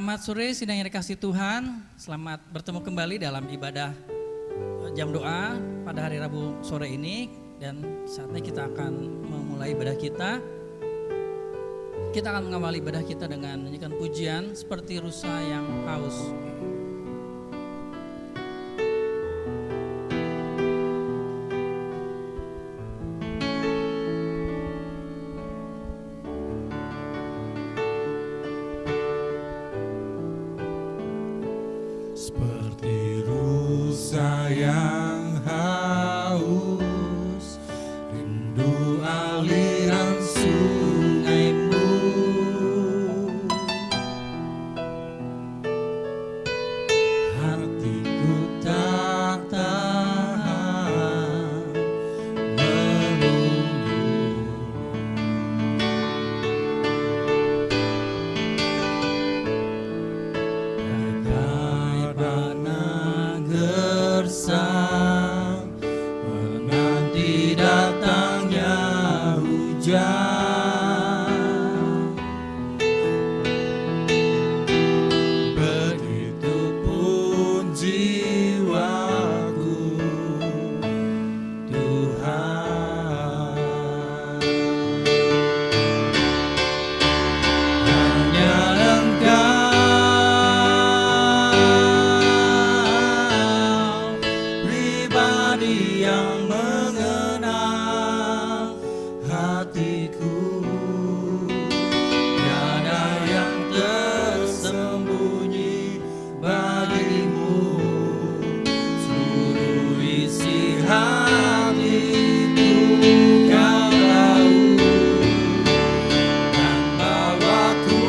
Selamat sore sidang yang dikasih Tuhan. Selamat bertemu kembali dalam ibadah jam doa pada hari Rabu sore ini. Dan saatnya kita akan memulai ibadah kita. Kita akan mengawali ibadah kita dengan menyanyikan pujian seperti rusa yang haus. Seperti rusa yang haus, rindu aliran sungaimu. Hatiku tak tahan menunggu. Gersang menanti datangnya hujan, begitupun jiwaku Tuhan. Hanya Engkau yang mengenal hatiku, tiada yang tersembunyi bagimu. Seluruh isi hatiku Kau tahu, dan bawaku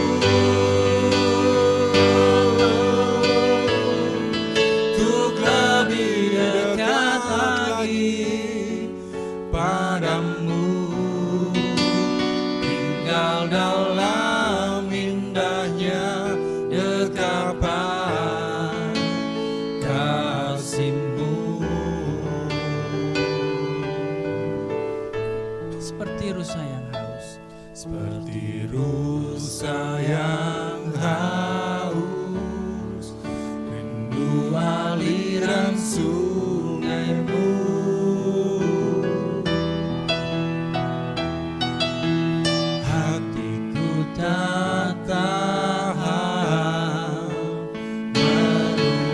untuk lebih dekat padamu, tinggal dalam indahnya dekapan kasih-Mu. Seperti rusa yang haus, seperti rusa yang haus, rindu aliran sungaimu. Tak tahan menunggu,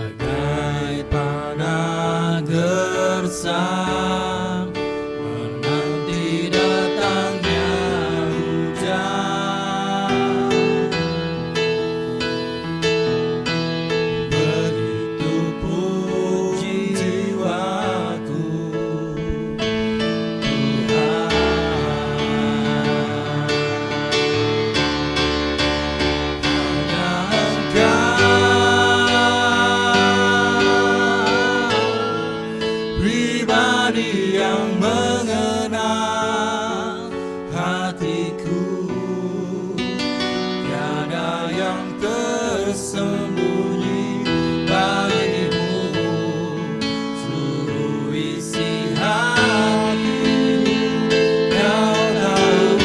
bagai pada gersang menanti datangnya hujan, begitupun jiwaku pribadi yang mengenal hatiku, tiada yang tersembunyi bagimu. Seluruh isi hatiku Kau tahu,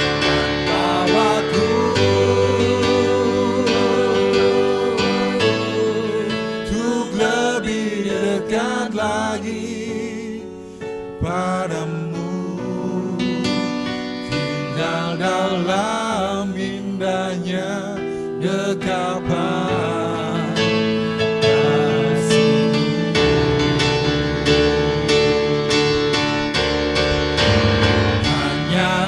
dan bawaku untuk lebih dekat lagi padamu, tinggal dalam indahnya dekapan kasih-Mu. Hanya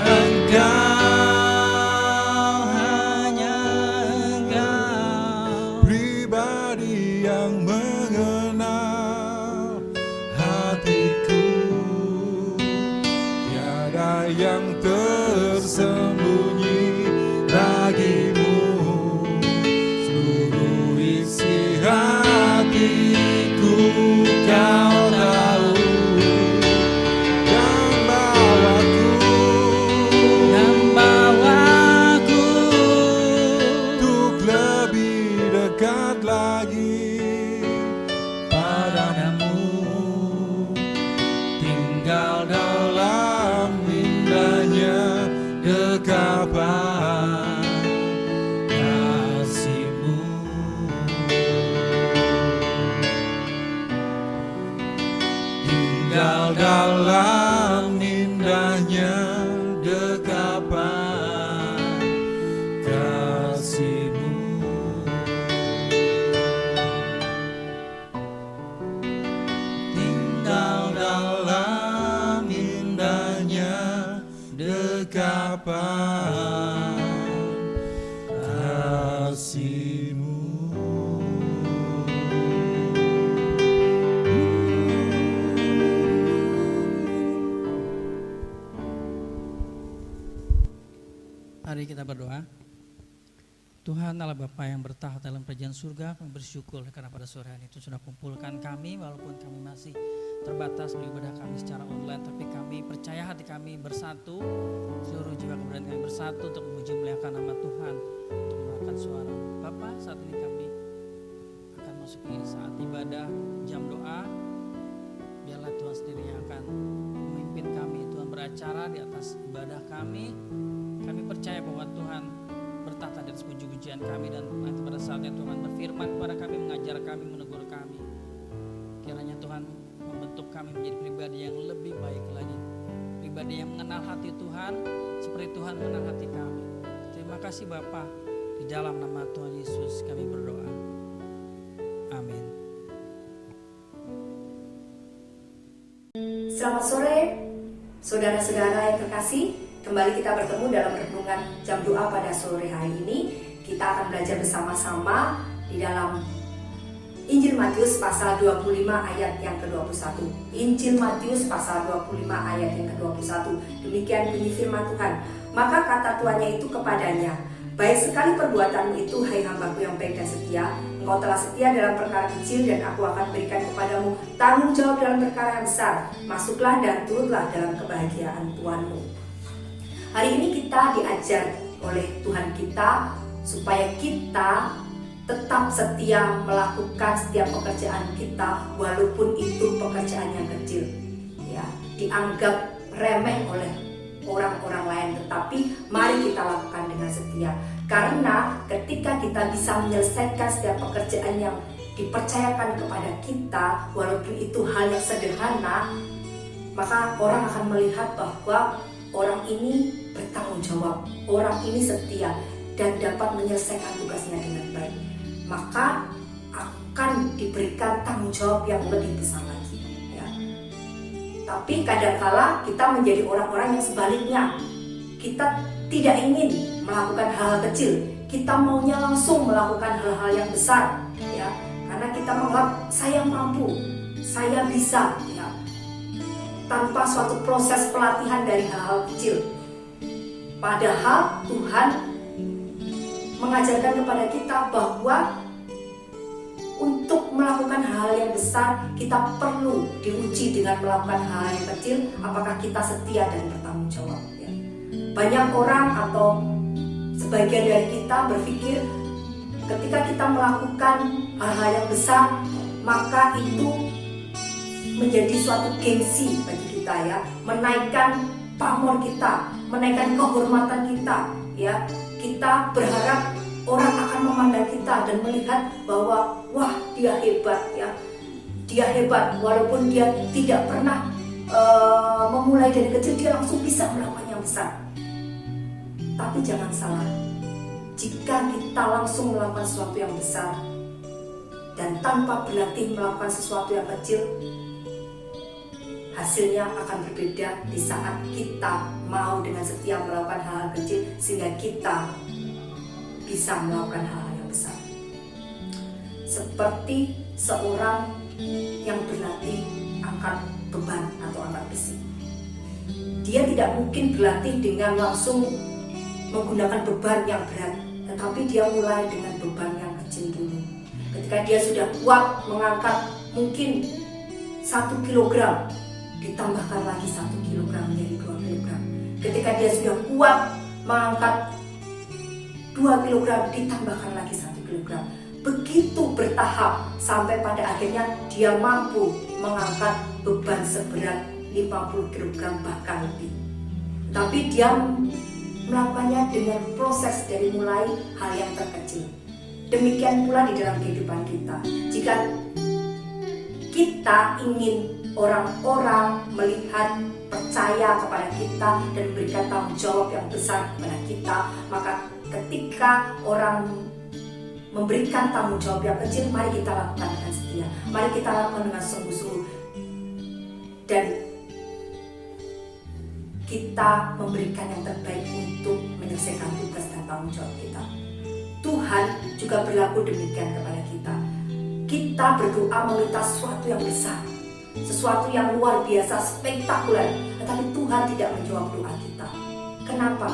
Engkau pribadi yang mengenal hatiku, tiada yang tersembunyi bagimu. Seluruh isi hatiku Kau tahu, dan bawaku untuk lebih dekat lagi padamu, harapan kasih-Mu. Mari kita berdoa. Tuhan Allah Bapa yang bertahta dalam kerajaan surga, kami bersyukur karena pada sore hari itu sudah kumpulkan kami, walaupun kami masih terbatas beribadah kami secara online, tapi kami percaya hati kami bersatu, seluruh jiwa keberanian kami bersatu untuk memuji muliakan nama Tuhan, untuk mendengarkan suara Bapa. Saat ini kami akan masuki saat ibadah jam doa. Biarlah Tuhan sendiri yang akan memimpin kami, Tuhan beracara di atas ibadah kami. Kami percaya bahwa Tuhan bertahta di atas puji-pujian kami, dan nanti pada saatnya Tuhan berfirman kepada kami, mengajar kami, menegur kami. Kiranya Tuhan membentuk kami menjadi pribadi yang lebih baik lagi, pribadi yang mengenal hati Tuhan seperti Tuhan mengenal hati kami. Terima kasih Bapa, di dalam nama Tuhan Yesus kami berdoa. Amin. Selamat sore, saudara-saudara yang terkasih. Kembali kita bertemu dalam renungan jam doa pada sore hari ini. Kita akan belajar bersama-sama di dalam Injil Matius pasal 25 ayat yang ke-21. Injil Matius pasal 25 ayat yang ke-21. Demikian bunyi firman Tuhan. Maka kata tuannya itu kepadanya, baik sekali perbuatanmu itu, hai hambaku yang baik dan setia. Engkau telah setia dalam perkara kecil, dan aku akan berikan kepadamu tanggung jawab dalam perkara yang besar. Masuklah dan turutlah dalam kebahagiaan Tuhanmu. Hari ini kita diajar oleh Tuhan kita supaya kita tetap setia melakukan setiap pekerjaan kita, walaupun itu pekerjaan yang kecil, ya, dianggap remeh oleh orang-orang lain, tetapi mari kita lakukan dengan setia. Karena ketika kita bisa menyelesaikan setiap pekerjaan yang dipercayakan kepada kita, walaupun itu hal yang sederhana, maka orang akan melihat bahwa orang ini bertanggung jawab, orang ini setia dan dapat menyelesaikan tugasnya dengan baik. Maka akan diberikan tanggung jawab yang lebih besar lagi, ya. Tapi kadangkala kita menjadi orang-orang yang sebaliknya. Kita tidak ingin melakukan hal-hal kecil, kita maunya langsung melakukan hal-hal yang besar, ya. Karena kita menganggap saya mampu, saya bisa, ya, tanpa suatu proses pelatihan dari hal-hal kecil. Padahal Tuhan mengajarkan kepada kita bahwa untuk melakukan hal yang besar kita perlu diuji dengan melakukan hal yang kecil, apakah kita setia dan bertanggung jawab, ya. Banyak orang atau sebagian dari kita berpikir ketika kita melakukan hal-hal yang besar, maka itu menjadi suatu gengsi bagi kita, ya, menaikkan pamor kita, menaikkan kehormatan kita, ya. Kita berharap orang akan memandang kita dan melihat bahwa wah, dia hebat, ya. Dia hebat walaupun dia tidak pernah memulai dari kecil, dia langsung bisa melakukan yang besar. Tapi jangan salah, jika kita langsung melakukan sesuatu yang besar dan tanpa berlatih melakukan sesuatu yang kecil, hasilnya akan berbeda di saat kita mau dengan setia melakukan hal-hal kecil sehingga kita bisa melakukan hal-hal yang besar. Seperti seorang yang berlatih angkat beban atau angkat besi. Dia tidak mungkin berlatih dengan langsung menggunakan beban yang berat, tetapi dia mulai dengan beban yang kecil dulu. Ketika dia sudah kuat mengangkat mungkin 1 kilogram, ditambahkan lagi 1 kilogram menjadi 2 kilogram. Ketika dia sudah kuat mengangkat 2 kilogram, ditambahkan lagi 1 kilogram. Begitu bertahap sampai pada akhirnya dia mampu mengangkat beban seberat 50 kilogram bahkan lebih. Tapi dia melakukannya dengan proses dari mulai hal yang terkecil. Demikian pula di dalam kehidupan kita. Jika kita ingin orang-orang melihat, percaya kepada kita dan memberikan tanggung jawab yang besar kepada kita, maka ketika orang memberikan tanggung jawab yang kecil, mari kita lakukan dengan setia, mari kita lakukan dengan sungguh-sungguh. Dan kita memberikan yang terbaik untuk menyelesaikan tugas dan tanggung jawab kita. Tuhan juga berlaku demikian kepada kita. Kita berdoa meminta sesuatu yang besar, sesuatu yang luar biasa, spektakuler, tetapi Tuhan tidak menjawab doa kita. Kenapa?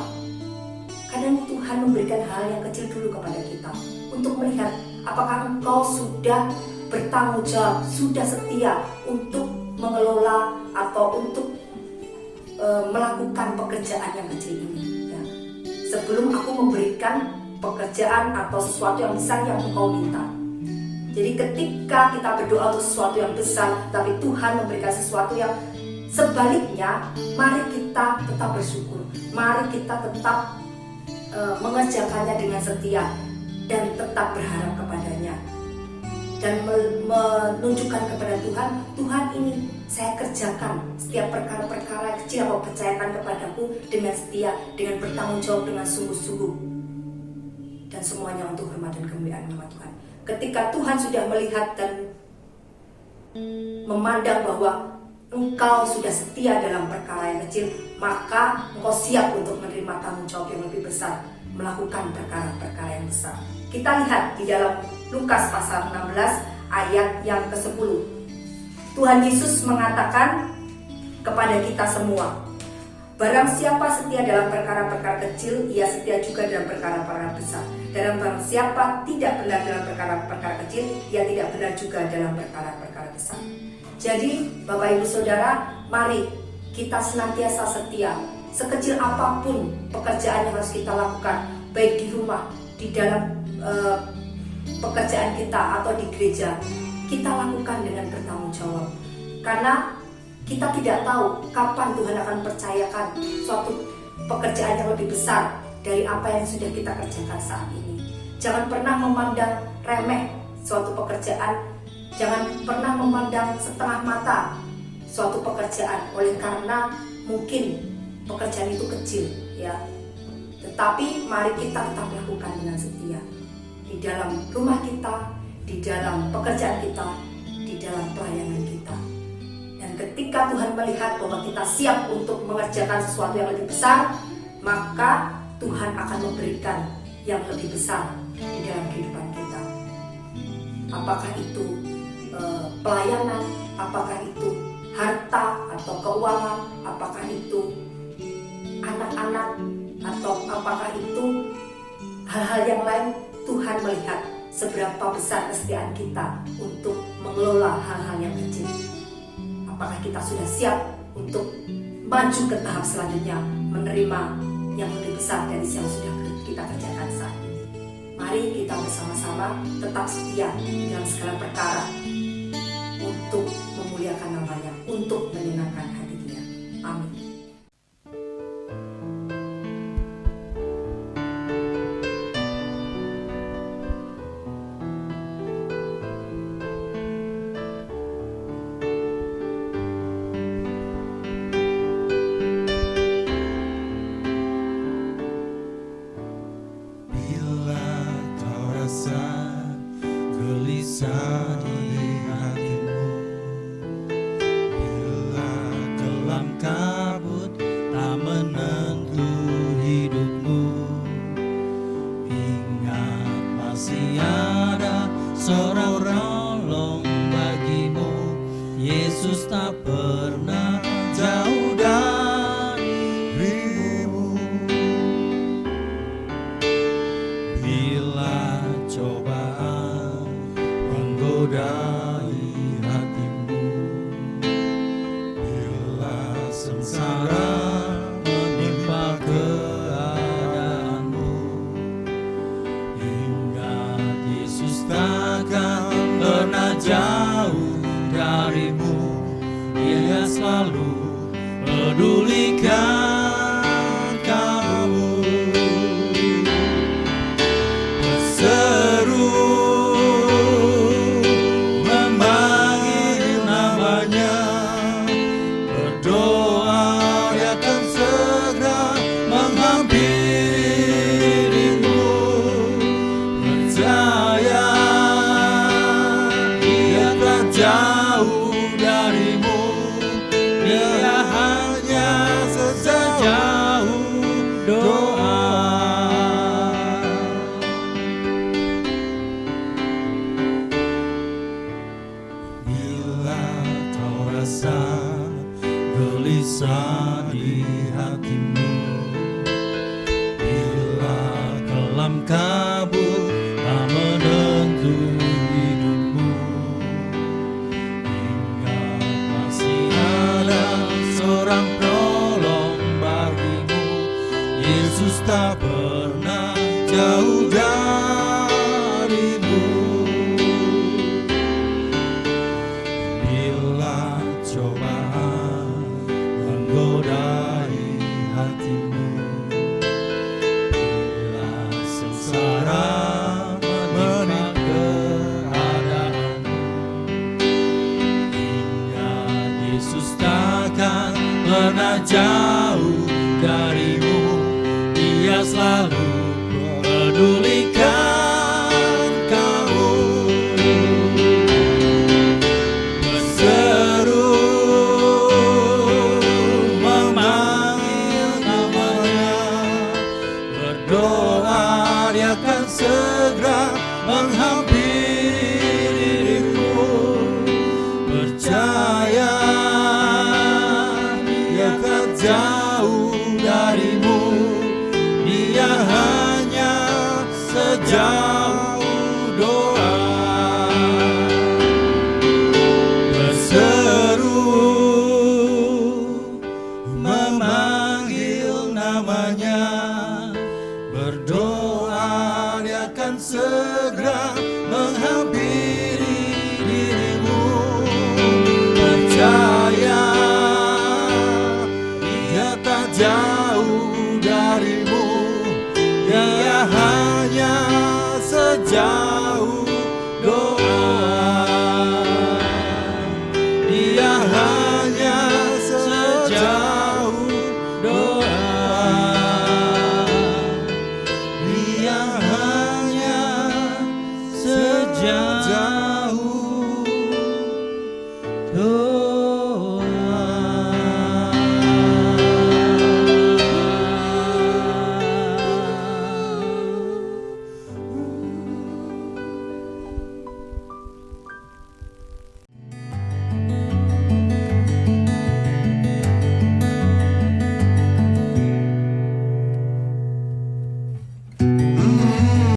Karena Tuhan memberikan hal yang kecil dulu kepada kita untuk melihat apakah engkau sudah bertanggung jawab, sudah setia untuk mengelola atau untuk melakukan pekerjaan yang kecil ini. Ya. Sebelum aku memberikan pekerjaan atau sesuatu yang besar yang engkau minta. Jadi ketika kita berdoa untuk sesuatu yang besar, tapi Tuhan memberikan sesuatu yang sebaliknya, mari kita tetap bersyukur. Mari kita tetap mengerjakannya dengan setia dan tetap berharap kepadanya. Dan menunjukkan kepada Tuhan, Tuhan ini saya kerjakan setiap perkara-perkara kecil yang kau percayakan kepadaku dengan setia, dengan bertanggung jawab dengan sungguh-sungguh. Dan semuanya untuk hormat dan kemuliaan nama Tuhan. Ketika Tuhan sudah melihat dan memandang bahwa engkau sudah setia dalam perkara yang kecil, maka engkau siap untuk menerima tanggung jawab yang lebih besar, melakukan perkara-perkara yang besar. Kita lihat di dalam Lukas pasal 16 ayat yang ke-10. Tuhan Yesus mengatakan kepada kita semua, barang siapa setia dalam perkara-perkara kecil, ia setia juga dalam perkara-perkara besar. Dan barang siapa tidak benar dalam perkara-perkara kecil, ia tidak benar juga dalam perkara-perkara besar. Jadi Bapak Ibu Saudara, mari kita senantiasa setia. Sekecil apapun pekerjaan yang harus kita lakukan, baik di rumah, di dalam pekerjaan kita atau di gereja, kita lakukan dengan bertanggung jawab. Karena kita tidak tahu kapan Tuhan akan percayakan suatu pekerjaan yang lebih besar dari apa yang sudah kita kerjakan saat ini. Jangan pernah memandang remeh suatu pekerjaan, jangan pernah memandang setengah mata suatu pekerjaan oleh karena mungkin pekerjaan itu kecil, ya. Tetapi mari kita tetap lakukan dengan setia di dalam rumah kita, di dalam pekerjaan kita, di dalam pelayanan kita. Dan ketika Tuhan melihat bahwa kita siap untuk mengerjakan sesuatu yang lebih besar, maka Tuhan akan memberikan yang lebih besar di dalam kehidupan kita. Apakah itu pelayanan, apakah itu harta atau keuangan, apakah itu anak-anak, atau apakah itu hal-hal yang lain. Tuhan melihat seberapa besar kesetiaan kita untuk mengelola hal-hal yang kecil. Apakah kita sudah siap untuk maju ke tahap selanjutnya, menerima yang lebih besar dari yang sudah kita kerjakan saat ini. Mari kita bersama-sama tetap setia dalam segala perkara untuk memuliakan namanya, untuk menyenangkan hati Dia. Amin. Gelisah di hatimu, bila kelam kabut tak menentu hidupmu, ingat masih ada seorang penolong bagimu. Yesus tak pernah jauh darimu. Bila cobaan menggodai hatimu, bila sengsara menimpa keadaanmu, ingat Yesus takkan pernah jauh darimu. Dia selalu pedulikan kamu. Berseru memanggil namanya, berdoa Dia akan segera menghampirimu. Percaya Dia tak jauh darimu, Dia hanya sejalan tak pernah jauh darimu. Bila cobaan menggodai hatimu, bila sengsara menimpa keadaanmu, ingat Yesus takkan pernah jauh darimu. Dia selalu pedulikan kamu. Berseru memanggil namanya, berdoa Dia akan segera menghampiri dirimu. Percaya Dia tak jauh darimu. Dia hanya sejauh doa. Berseru memanggil namanya, berdoa Dia akan segera menghampiri dirimu. Percaya Dia tak jauh darimu. Dia hanya sejauh doa. Dia hanya sejauh doa. Dia hanya sejauh doa.